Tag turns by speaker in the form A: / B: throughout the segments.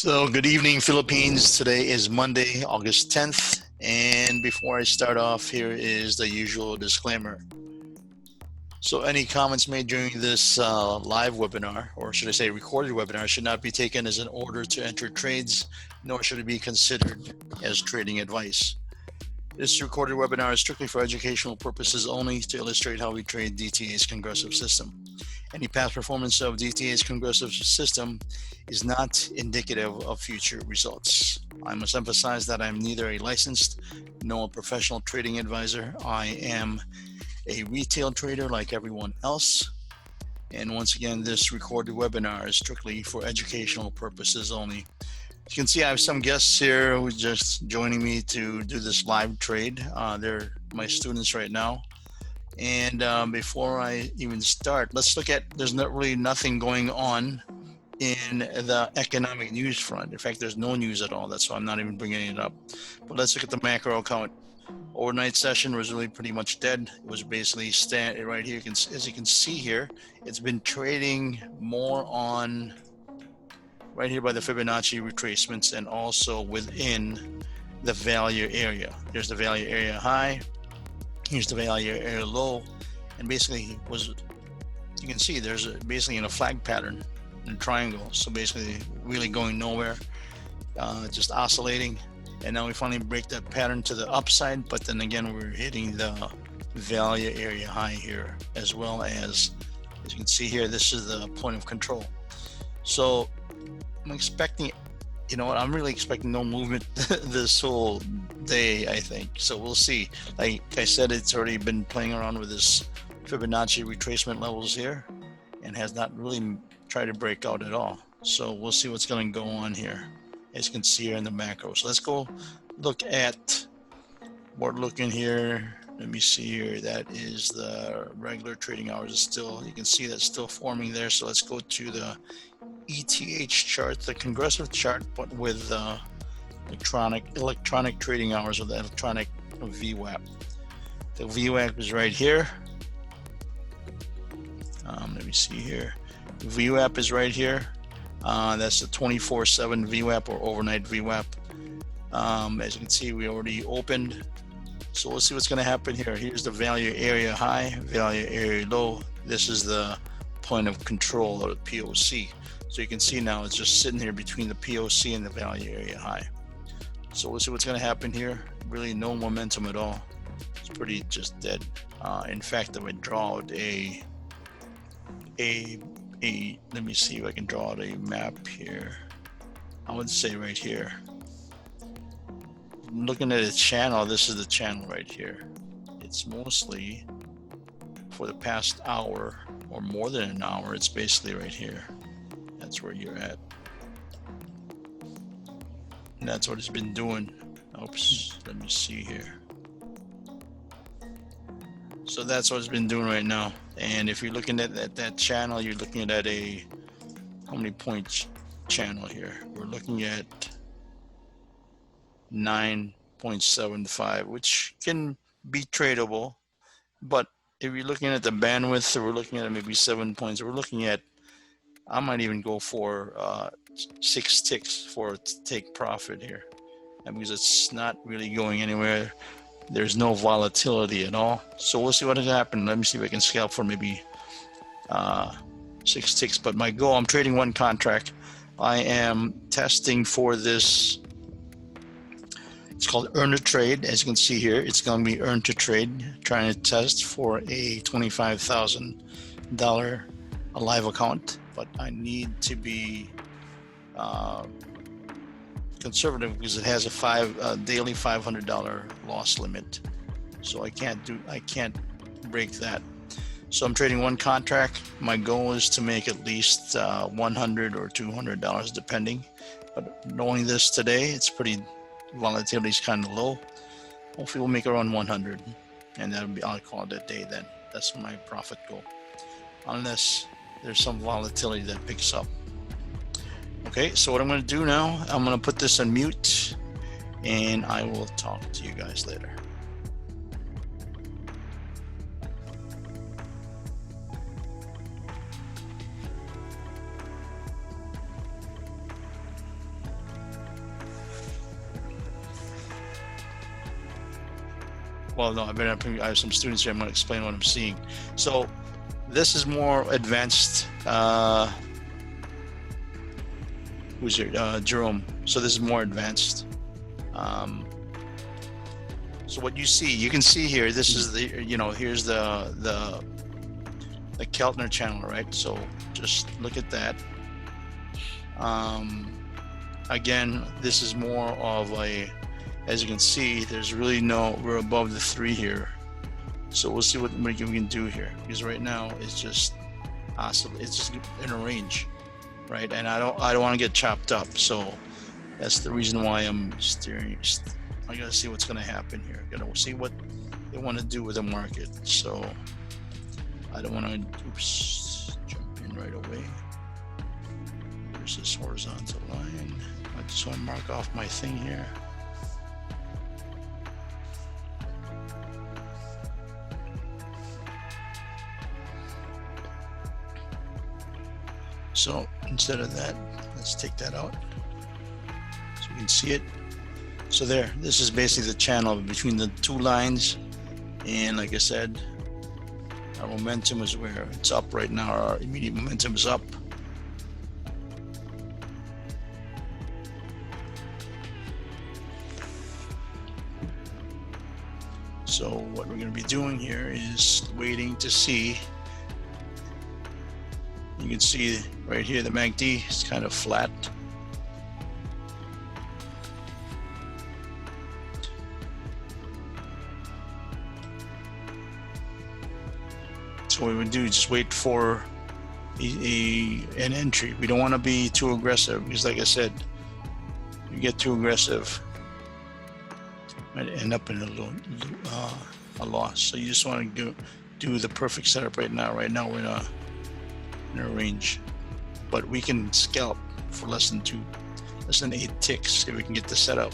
A: So, good evening, Philippines. Today is Monday, August 10th. And before I start off, here is the usual disclaimer. So, any comments made during this live webinar, or should I say recorded webinar, should not be taken as an order to enter trades, nor should it be considered as trading advice. This recorded webinar is strictly for educational purposes only to illustrate how we trade DTA's Congressive System. Any past performance of DTA's Congressive System is not indicative of future results. I must emphasize that I'm neither a licensed nor a professional trading advisor. I am a retail trader like everyone else. And once again, this recorded webinar is strictly for educational purposes only. You can see I have some guests here who are just joining me to do this live trade. They're my students right now. And before I even start, let's look at, there's not really nothing going on in the economic news front. In fact, there's no news at all. That's why I'm not even bringing it up. But let's look at the macro account. Overnight session was really pretty much dead. It was basically right here. As you can see here, it's been trading more on right here by the Fibonacci retracements and also within the value area. There's the value area high. Here's the value area low. And basically you can see there's basically in a flag pattern in a triangle. So basically really going nowhere, just oscillating. And now we finally break that pattern to the upside, but then again, we're hitting the value area high here, as well as you can see here, this is the point of control. So I'm expecting, you know what, I'm really expecting no movement this whole day, I think. So we'll see. Like I said, it's already been playing around with this Fibonacci retracement levels here and has not really tried to break out at all. So we'll see what's going to go on here, as you can see here in the macro. So let's go look at what we're looking here. Let me see here. That is the regular trading hours. Is still, you can see that's still forming there. So let's go to the ETH chart, the Congressive chart, but with electronic trading hours with the electronic VWAP. The VWAP is right here. Let me see here. VWAP is right here. That's the 24/7 VWAP or overnight VWAP. As you can see, we already opened. So we'll see what's going to happen here. Here's the value area high, value area low. This is the point of control or the POC. So you can see now it's just sitting here between the POC and the value area high. So we'll see what's going to happen here. Really no momentum at all. It's pretty just dead. In fact, I would draw out let me see if I can draw out a map here. I would say right here. Looking at a channel, this is the channel right here. It's mostly for the past hour or more than an hour. It's basically right here. That's where you're at. And that's what it's been doing. Oops, let me see here. So that's what it's been doing right now. And if you're looking at that channel, you're looking at a, how many points channel here? We're looking at 9.75, which can be tradable. But if you're looking at the bandwidth, so we're looking at maybe 7 points. We're looking at, I might even go for 6 ticks for take profit here. That means it's not really going anywhere. There's no volatility at all. So we'll see what has happened. Let me see if I can scalp for maybe 6 ticks. But my goal, I'm trading one contract. I am testing for this. It's called earn to trade. As you can see here, it's going to be earn to trade, trying to test for a $25,000 live account. But I need to be conservative because it has a daily $500 loss limit. So I can't break that. So I'm trading one contract. My goal is to make at least $100 or $200 depending. But knowing this today, it's pretty, volatility is kind of low. Hopefully we'll make around 100, and that'll be, I'll call it a day then. That's my profit goal, unless there's some volatility that picks up. Okay, so what I'm going to do now, I'm going to put this on mute, and I will talk to you guys later. well, no, I have some students here. I'm going to explain what I'm seeing. So this is more advanced. Who's here? Jerome. So this is more advanced. So what you can see here, this is the, here's the Keltner channel, right? So just look at that. Again, this is more of a, as you can see, there's really we're above the 3 here. So we'll see what we can do here, because right now it's just it's just in a range, right? And I don't want to get chopped up. So that's the reason why I'm steering. I gotta see what's gonna happen here. Gotta see what they want to do with the market. So I don't want to jump in right away. There's this horizontal line. I just want to mark off my thing here. So instead of that, let's take that out so we can see it. So this is basically the channel between the 2 lines. And like I said, our momentum is where it's up right now. Our immediate momentum is up. So what we're going to be doing here is waiting to see. You can see right here the MACD is kind of flat. So what we would do is just wait for an entry. We don't want to be too aggressive, because like I said, you get too aggressive, you might end up in a loss. So you just want to do the perfect setup right now. Right now we're in a range, but we can scalp for less than 8 ticks if we can get the setup.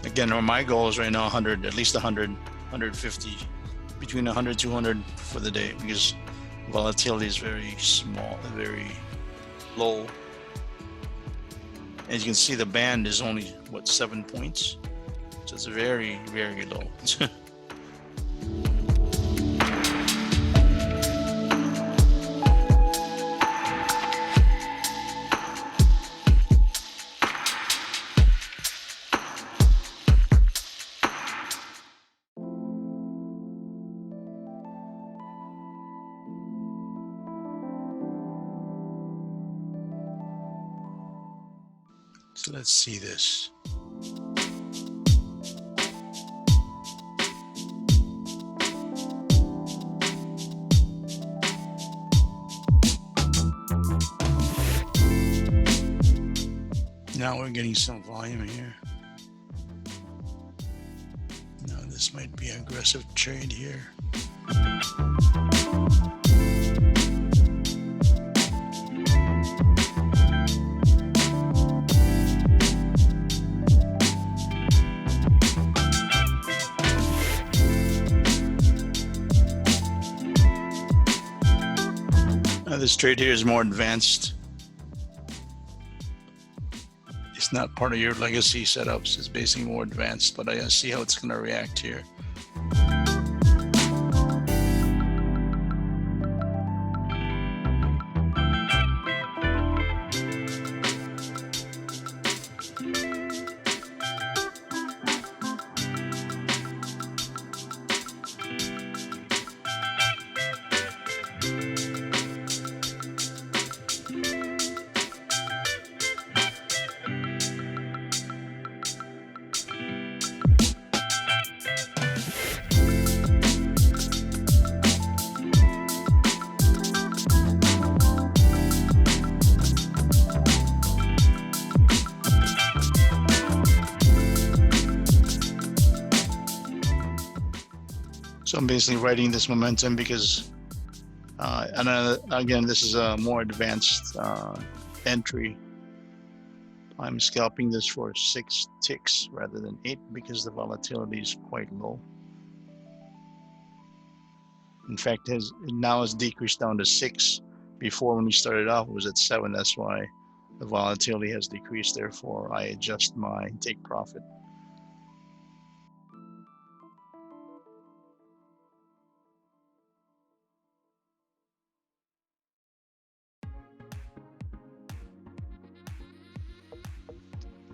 A: Again, my goal is right now 100, at least 100, 150, between 100, 200 for the day, because volatility is very small, very low. As you can see, the band is only, 7 points? So it's very, very low. So let's see this. Now we're getting some volume here. Now this might be an aggressive trade here. This trade here is more advanced. It's not part of your legacy setups. It's basically more advanced, but I gotta see how it's gonna react here. So I'm basically writing this momentum because, again, this is a more advanced entry. I'm scalping this for 6 ticks rather than 8 because the volatility is quite low. In fact, it now has decreased down to 6. Before, when we started off, it was at 7. That's why the volatility has decreased. Therefore, I adjust my take profit.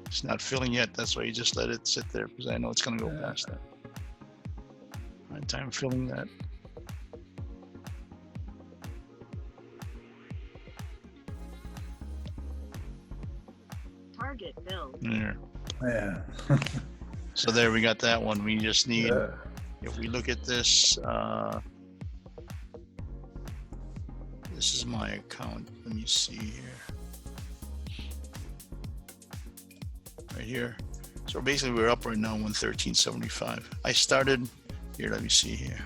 A: It's not filling yet. That's why you just let it sit there, because I know it's going to go past that. Hard time filling that.
B: Target filled.
A: There.
C: Yeah.
A: So there, we got that one. We just need,
C: Yeah.
A: if we look at this, this is my account. Let me see here. Right here. So basically we're up right now 113.75. I started here, let me see here.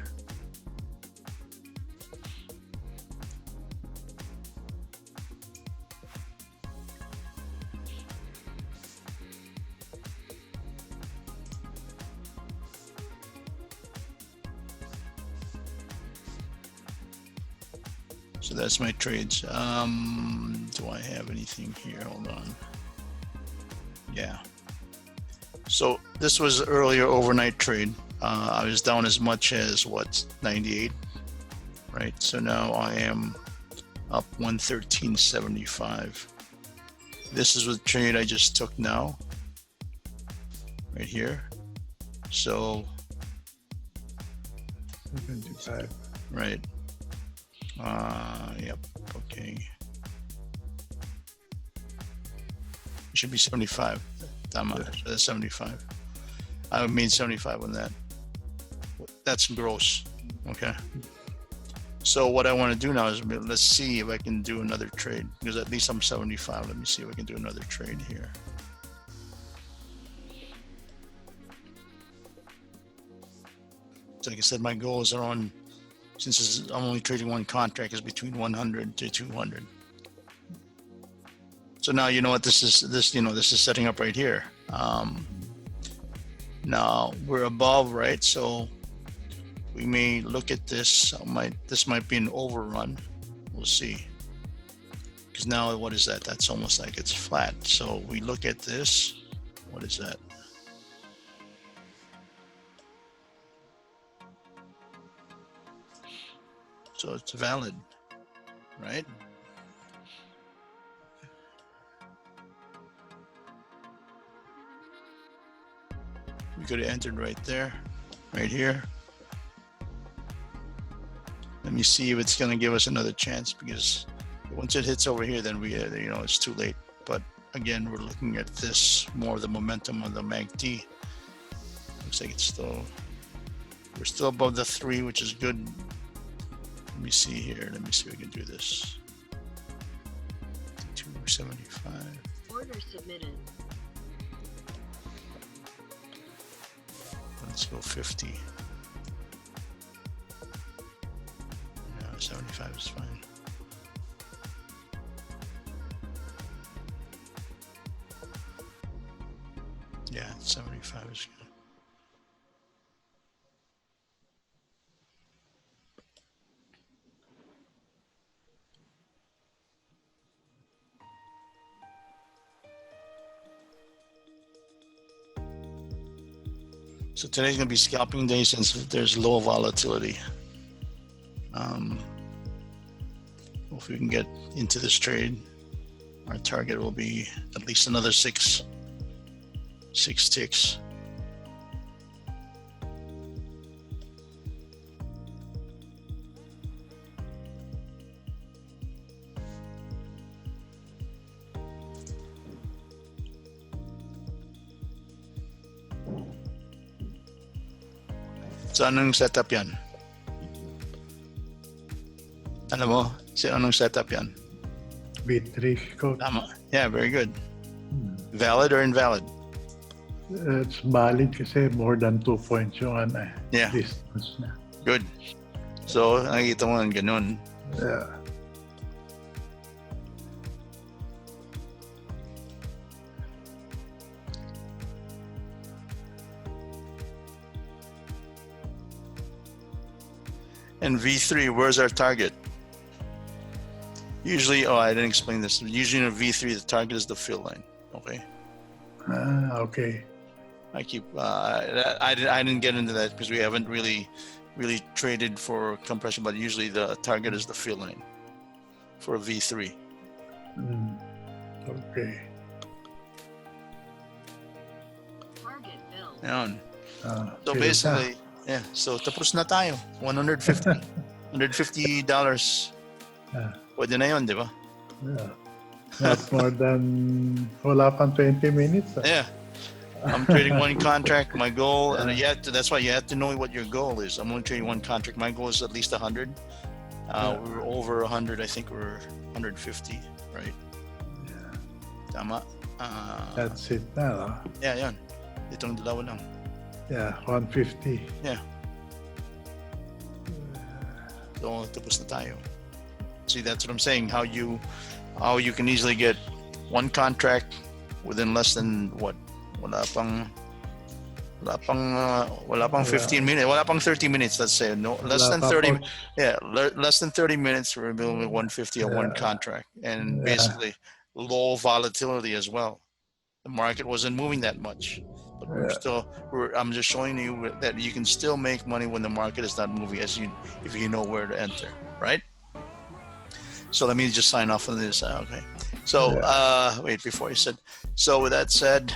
A: So that's my trades. Do I have anything here? Hold on. Yeah. So this was earlier overnight trade. I was down as much as what, 98, right? So now I am up 113.75. This is the trade I just took now, right here. So
C: 75.
A: right. Yep. Okay. It should be 75. That's 75. I made 75 on that. That's gross. Okay. So what I want to do now is, let's see if I can do another trade, because at least I'm 75. Let me see if I can do another trade here. So like I said, my goals are on, since I'm only trading one contract, is between 100 to 200. So now you know what this is. This is setting up right here. Now we're above, right? So we may look at this. This might be an overrun. We'll see. Because now what is that? That's almost like it's flat. So we look at this. What is that? So it's valid, right? We could have entered right there, right here. Let me see if it's going to give us another chance, because once it hits over here, then we, it's too late. But again, we're looking at this more, the momentum of the MACD. Looks like we're still above the 3, which is good. Let me see here. Let me see if we can do this. 275.
B: Order submitted.
A: Let's go 50. No, 75 is fine. Yeah, 75 is good. So today's going to be scalping day since there's low volatility. If we can get into this trade, our target will be at least another six ticks. So anong setup yan? Ano mo? Anong setup yan?
C: B3 code.
A: Tama. Yeah, very good. Valid or invalid?
C: It's valid kasi more than 2 points yung
A: Yeah.
C: distance na.
A: Good. So, nakikita mo ng ganun.
C: Yeah.
A: And V3, where's our target? Usually, I didn't explain this. Usually in a V3, the target is the fill line. Okay.
C: Okay.
A: I keep. I didn't get into that because we haven't really traded for compression. But usually the target is the fill line for a V3.
C: Okay.
B: Target build.
A: Yan. So
C: Filled
A: basically, yeah. So tapos na tayo. $150. $150.
C: Yeah.
A: Pwede na yun, di ba?
C: Yeah. Not more than wala pang 20 minutes.
A: Yeah. I'm trading one contract. My goal, and that's why you have to know what your goal is. I'm only trading one contract. My goal is at least 100. We were over 100. I think we're 150, right?
C: Yeah.
A: Tama.
C: That's it na.
A: Yeah, yan. Itong dalawa lang.
C: Yeah, 150.
A: Yeah. So tapos na tayo. See, that's what I'm saying. How you can easily get one contract within less than what? Wala pang 15 minutes. Wala pang 30 minutes. Let's say no less than 30. Yeah, less than 30 minutes. We're building 150 on one contract, and basically low volatility as well. The market wasn't moving that much, but I'm just showing you that you can still make money when the market is not moving, if you know where to enter, right? So let me just sign off on this. Okay. So wait, before I said. So with that said,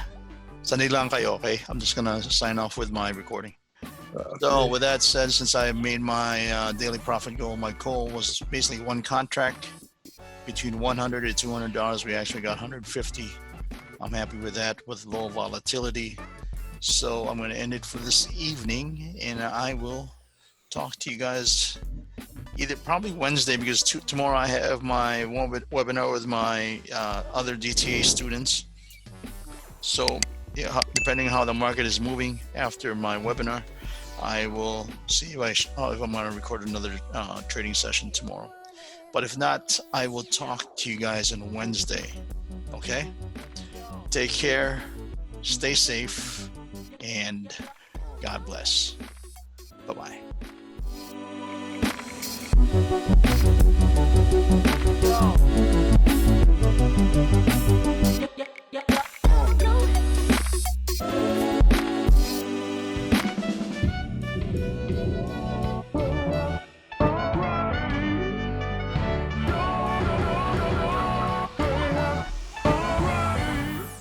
A: sanay lang kayo, okay? I'm just gonna sign off with my recording.
C: Okay.
A: So with that said, since I made my daily profit goal, my goal was basically one contract between $100 to $200. We actually got 150. I'm happy with that, with low volatility. So I'm going to end it for this evening, and I will talk to you guys either probably Wednesday, because tomorrow I have my webinar with my other DTA students. So yeah, depending on how the market is moving after my webinar, I will see if I'm going to record another trading session tomorrow. But if not, I will talk to you guys on Wednesday. Okay? Take care, stay safe, and God bless. Bye-bye.